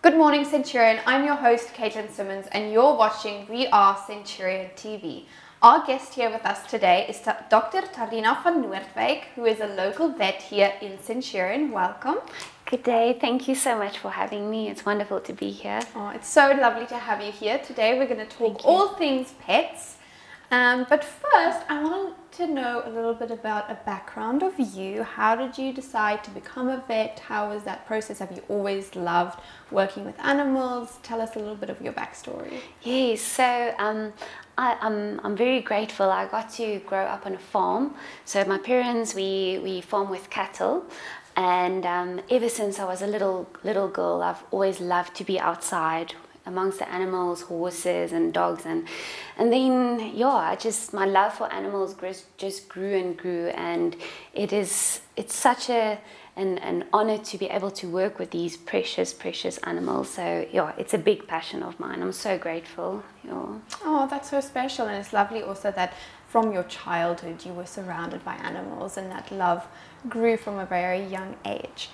Good morning, Centurion. I'm your host, Caitlin Simmons, and you're watching We Are Centurion TV. Our guest here with us today is Dr. Tarina van Noordwyk, who is a local vet here in Centurion. Welcome. Good day. Thank you so much for having me. It's wonderful to be here. Oh, it's so lovely to have you here. Today we're going to talk all things pets. But first, I want to know a little bit about a background of you. How did you decide to become a vet? How was that process? Have you always loved working with animals? Tell us a little bit of your backstory. Yes, so I'm very grateful. I got to grow up on a farm. So my parents, we farm with cattle. And ever since I was a little girl, I've always loved to be outside amongst the animals, horses and dogs, and then my love for animals just grew and grew, and it's such an honor to be able to work with these precious animals. So it's a big passion of mine. I'm so grateful. Oh, that's so special, and it's lovely also that from your childhood you were surrounded by animals and that love grew from a very young age.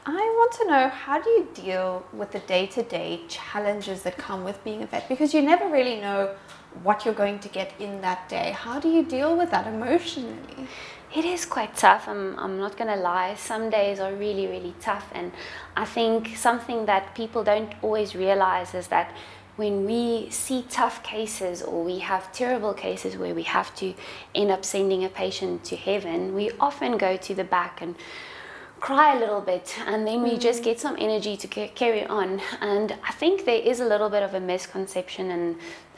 I want to know, how do you deal with the day-to-day challenges that come with being a vet? Because you never really know what you're going to get in that day. How do you deal with that emotionally? It is quite tough. I'm not going to lie. Some days are really tough. And I think something that people don't always realize is that when we see tough cases or we have terrible cases where we have to end up sending a patient to heaven, we often go to the back and cry a little bit, and then we just get some energy to carry on. And I think there is a little bit of a misconception, and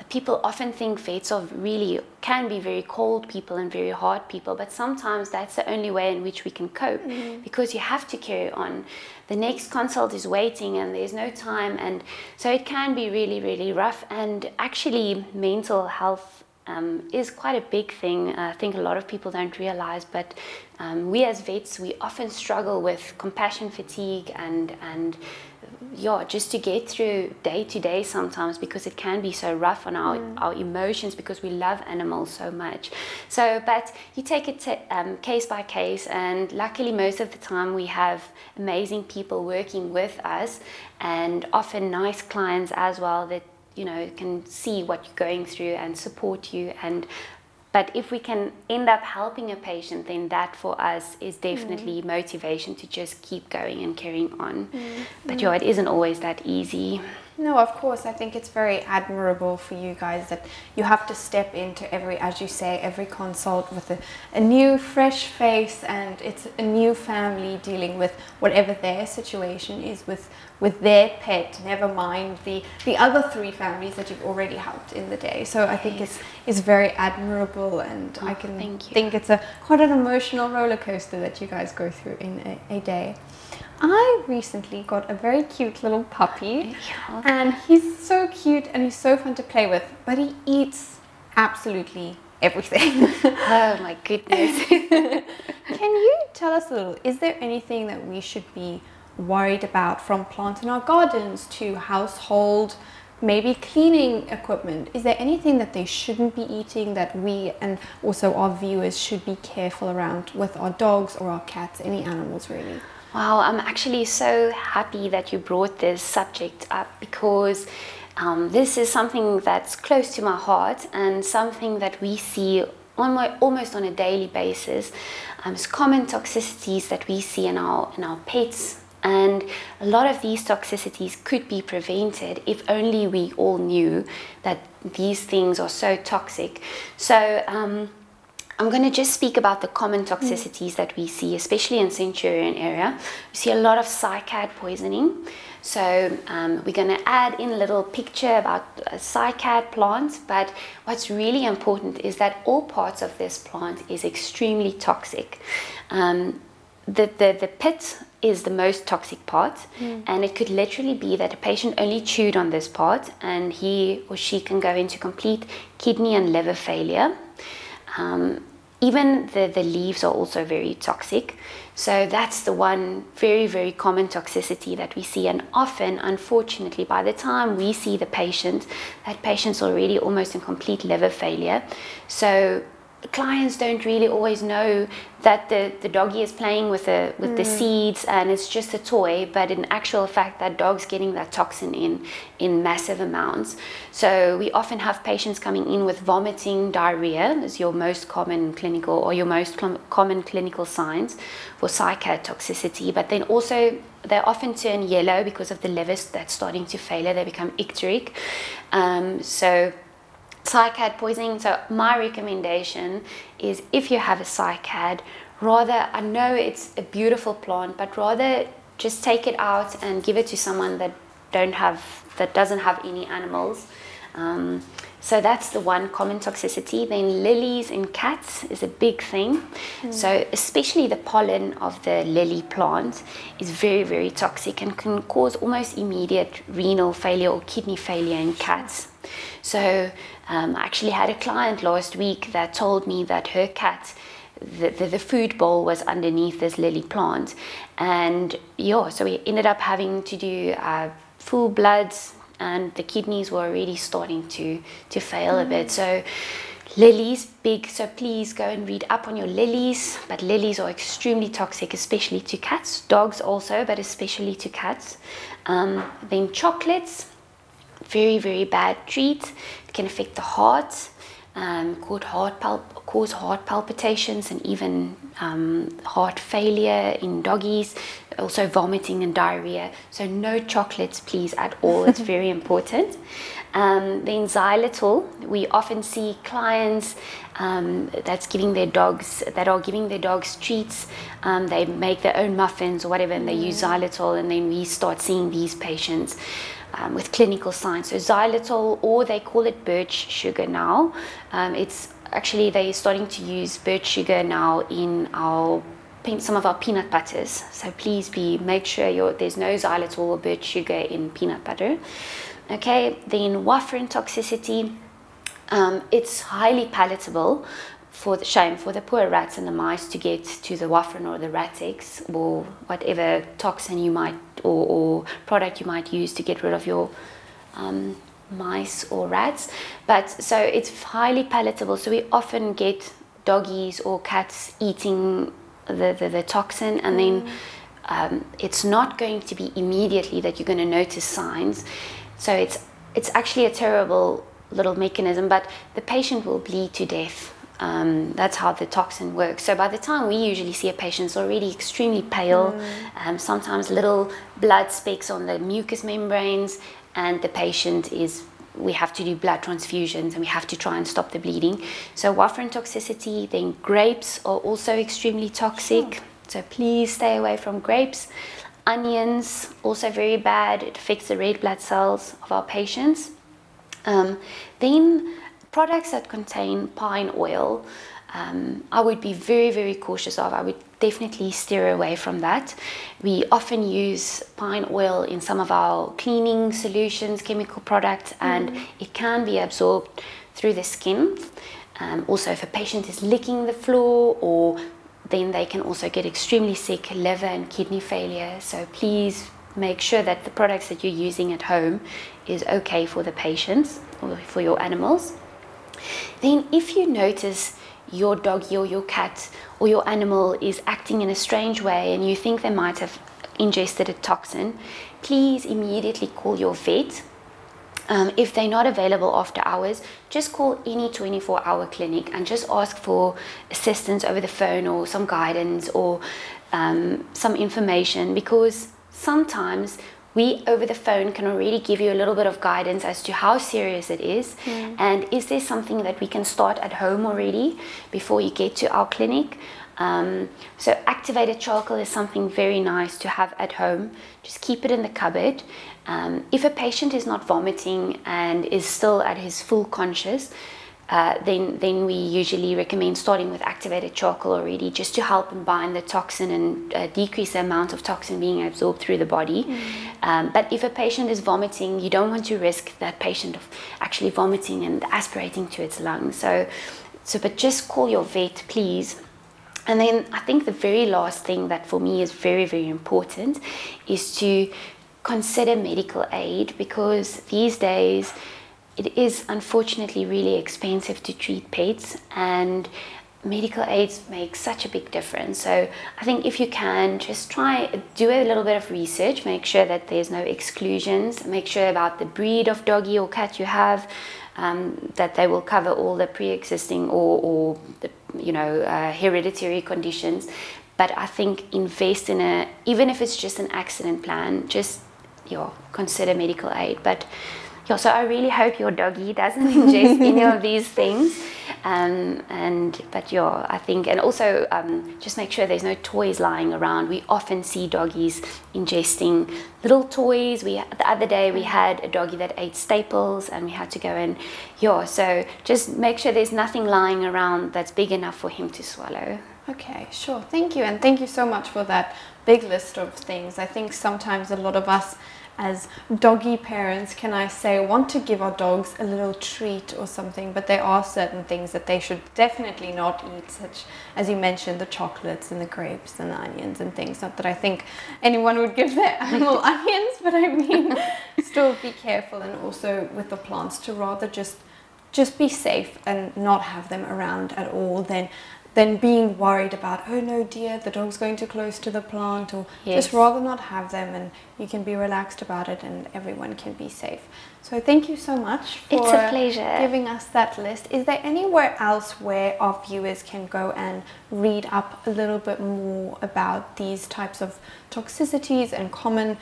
people often think vets can be very cold people and very hard people, but sometimes that's the only way in which we can cope, because you have to carry on. The next consult is waiting and there's no time, and so it can be really rough. And actually mental health is quite a big thing. I think a lot of people don't realize, but we as vets, we often struggle with compassion fatigue and just to get through day to day sometimes, because it can be so rough on our emotions, because we love animals so much. So, but you take it case by case, and luckily most of the time we have amazing people working with us, and often nice clients as well that can see what you're going through and support you. But if we can end up helping a patient, then that for us is definitely motivation to just keep going and carrying on. But it isn't always that easy. No, of course. I think it's very admirable for you guys that you have to step into as you say, every consult with a new, fresh face, and it's a new family dealing with whatever their situation is with their pet, never mind the other 3 families that you've already helped in the day. So I think it's very admirable, and I can think it's quite an emotional roller coaster that you guys go through in a day. I recently got a very cute little puppy, and he's so cute and he's so fun to play with, but he eats absolutely everything. Oh my goodness. Can you tell us a little, is there anything that we should be worried about, from plants in our gardens to household, maybe cleaning equipment? Is there anything that they shouldn't be eating that we and also our viewers should be careful around with our dogs or our cats, any animals really? Wow, I'm actually so happy that you brought this subject up, because this is something that's close to my heart and something that we see almost on a daily basis. It's common toxicities that we see in our pets, and a lot of these toxicities could be prevented if only we all knew that these things are so toxic. So I'm going to just speak about the common toxicities that we see, especially in Centurion area. We see a lot of cycad poisoning. So we're going to add in a little picture about cycad plants, but what's really important is that all parts of this plant is extremely toxic. The pit is the most toxic part, and it could literally be that a patient only chewed on this part and he or she can go into complete kidney and liver failure. Even the leaves are also very toxic. So that's the one very common toxicity that we see, and often, unfortunately, by the time we see the patient, that patient's already almost in complete liver failure. So clients don't really always know that the doggy is playing with the seeds and it's just a toy, but in actual fact that dog's getting that toxin in massive amounts. So we often have patients coming in with vomiting, diarrhea is your most common clinical or your most common clinical signs for cycad toxicity, but then also they often turn yellow because of the livers that's starting to failure, they become icteric. So cycad poisoning, so my recommendation is if you have a cycad, rather, I know it's a beautiful plant, but rather just take it out and give it to someone that doesn't have any animals. So that's the one common toxicity. Then lilies in cats is a big thing. So especially the pollen of the lily plant is very, very toxic and can cause almost immediate renal failure or kidney failure in cats. So I actually had a client last week that told me that her cat, the food bowl was underneath this lily plant, and yeah, so we ended up having to do full bloods, and the kidneys were already starting to fail a bit. So lilies, big, so please go and read up on your lilies, but lilies are extremely toxic, especially to cats, dogs also, but especially to cats. Then chocolates, very, very bad treat. It can affect the heart, cause heart palpitations and even heart failure in doggies, also vomiting and diarrhea. So no chocolates, please, at all. It's very important. Then xylitol, we often see clients that are giving their dogs treats. They make their own muffins or whatever, and they use xylitol, and then we start seeing these patients with clinical signs. So xylitol, or they call it birch sugar now. It's actually, they're starting to use birch sugar now in some of our peanut butters. So please make sure there's no xylitol or birch sugar in peanut butter. Okay, then warfarin toxicity. It's highly palatable for the poor rats and the mice to get to the warfarin or the Ratex or whatever toxin you might or product you might use to get rid of your mice or rats. But so it's highly palatable, so we often get doggies or cats eating the toxin, and then it's not going to be immediately that you're going to notice signs. So it's actually a terrible little mechanism, but the patient will bleed to death. That's how the toxin works. So by the time we usually see a patient, it's already extremely pale, sometimes little blood specks on the mucous membranes, and the patient we have to do blood transfusions and we have to try and stop the bleeding. So warfarin toxicity. Then grapes are also extremely toxic, so please stay away from grapes. Onions, also very bad. It affects the red blood cells of our patients. Then products that contain pine oil, I would be very, very cautious of. I would definitely steer away from that. We often use pine oil in some of our cleaning solutions, chemical products, and it can be absorbed through the skin. Also, if a patient is licking the floor, then they can also get extremely sick, liver and kidney failure. So please make sure that the products that you're using at home is okay for the patients or for your animals. Then if you notice your doggy or your cat or your animal is acting in a strange way and you think they might have ingested a toxin, please immediately call your vet. If they're not available after hours, just call any 24-hour clinic and just ask for assistance over the phone or some guidance or some information, because sometimes we over the phone can already give you a little bit of guidance as to how serious it is, and is there something that we can start at home already before you get to our clinic. So activated charcoal is something very nice to have at home. Just keep it in the cupboard. If a patient is not vomiting and is still at his full conscious, then we usually recommend starting with activated charcoal already, just to help and bind the toxin and decrease the amount of toxin being absorbed through the body. But if a patient is vomiting, you don't want to risk that patient of actually vomiting and aspirating to its lungs. But just call your vet, please. And then I think the very last thing that for me is very, very important is to consider medical aid, because these days it is unfortunately really expensive to treat pets, and medical aids make such a big difference. So I think if you can, just do a little bit of research, make sure that there's no exclusions, make sure about the breed of doggy or cat you have, that they will cover all the pre-existing or the hereditary conditions. But I think invest in even if it's just an accident plan, just consider medical aid. But so I really hope your doggy doesn't ingest any of these things. I think, and also just make sure there's no toys lying around. We often see doggies ingesting little toys. The other day we had a doggy that ate staples, and we had to go and so just make sure there's nothing lying around that's big enough for him to swallow. Okay, sure. Thank you, and thank you so much for that big list of things. I think sometimes a lot of us as doggy parents, can I say, want to give our dogs a little treat or something, but there are certain things that they should definitely not eat, such as you mentioned, the chocolates and the grapes and the onions and things. Not that I think anyone would give their animal onions, but I mean, still be careful, and also with the plants to rather just be safe and not have them around at all, than being worried about, oh no dear, the dog's going too close to the plant, or just rather not have them, and you can be relaxed about it and everyone can be safe. So thank you so much for it's a pleasure. Giving us that list. Is there anywhere else where our viewers can go and read up a little bit more about these types of toxicities and common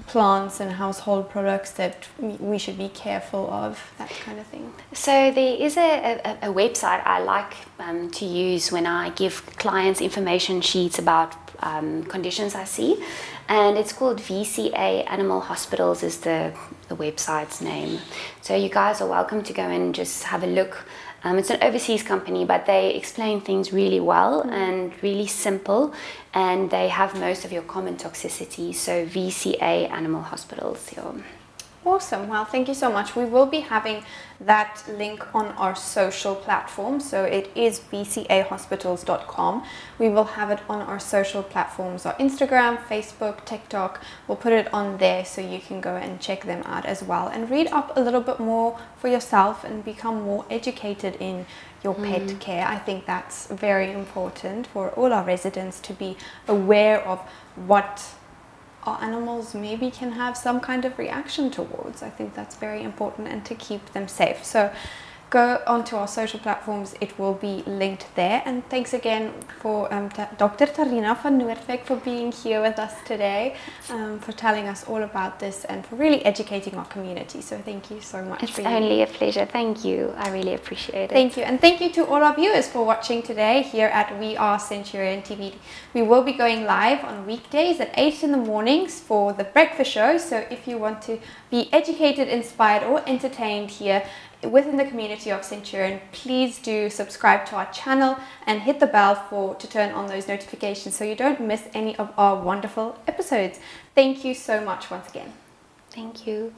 plants and household products that we should be careful of, that kind of thing? So there is a website I like to use when I give clients information sheets about conditions I see, and it's called VCA Animal Hospitals is the website's name. So you guys are welcome to go and just have a look. It's an overseas company, but they explain things really well and really simple, and they have most of your common toxicities. So VCA Animal Hospitals. Awesome. Well, thank you so much. We will be having that link on our social platforms. So it is vcahospitals.com. We will have it on our social platforms, our Instagram, Facebook, TikTok. We'll put it on there so you can go and check them out as well and read up a little bit more for yourself and become more educated in your pet care. I think that's very important for all our residents to be aware of what our animals maybe can have some kind of reaction towards. I think that's very important, and to keep them safe. So go onto our social platforms, it will be linked there. And thanks again for Dr. Tarina van Noordwyk for being here with us today, for telling us all about this and for really educating our community. So thank you so much. It's only a pleasure. Thank you. I really appreciate it. Thank you. And thank you to all our viewers for watching today here at We Are Centurion TV. We will be going live on weekdays at 8 in the mornings for the breakfast show. So if you want to be educated, inspired or entertained here within the community of Centurion, please do subscribe to our channel and hit the bell to turn on those notifications so you don't miss any of our wonderful episodes. Thank you so much once again. Thank you.